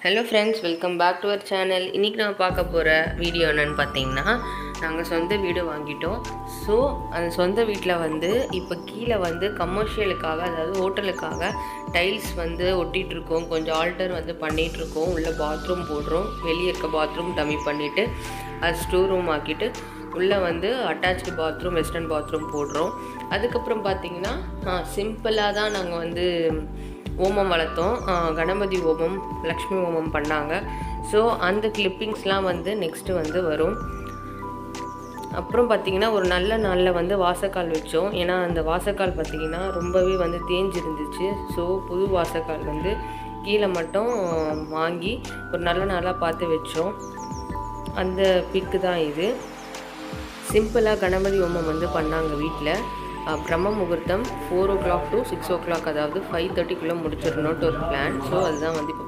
Hello friends, welcome back to our channel. இன்றைக்கி நான் பார்க்க போகிற வீடியோ என்னென்னு பார்த்தீங்கன்னா, நாங்கள் சொந்த வீடு வாங்கிட்டோம். ஸோ அந்த சொந்த வீட்டில் இப்போ கீழே கமர்ஷியலுக்காக, அதாவது ஹோட்டலுக்காக டைல்ஸ் ஒட்டிகிட்ருக்கோம். கொஞ்சம் ஆல்டர் பண்ணிகிட்ருக்கோம். உள்ள பாத்ரூம் போடுறோம். வெளியே இருக்க பாத்ரூம் டம்மி பண்ணிவிட்டு அது ஸ்டோர் ரூம் ஆக்கிட்டு உள்ளே அட்டாச்சு பாத்ரூம், வெஸ்டர்ன் பாத்ரூம் போடுறோம். அதுக்கப்புறம் பார்த்திங்கன்னா சிம்பிளாக தான் நாங்கள் ஓமம் வளர்த்தோம். கணபதி ஓமம், லக்ஷ்மி ஓமம் பண்ணாங்க. ஸோ அந்த கிளிப்பிங்ஸ்லாம் நெக்ஸ்ட்டு வரும். அப்புறம் பார்த்திங்கன்னா ஒரு நல்ல நாளில் வாசக்கால் வச்சோம். ஏன்னா அந்த வாசக்கால் பார்த்திங்கன்னா ரொம்பவே தேஞ்சிருந்துச்சு. ஸோ புது வாசக்கால் கீழே மட்டும் வாங்கி ஒரு நல்ல நாளாக பார்த்து வச்சோம். அந்த பிக்கு தான் இது. சிம்பிளாக கணபதி ஓமம் பண்ணாங்க வீட்டில். பிரம்ம முகூர்த்தம் 4 o'clock to 6 o'clock, அதாவது 5:30க்குள்ளே முடிச்சிடணுன்ட்டு ஒரு பிளான். ஸோ அதுதான் இப்போ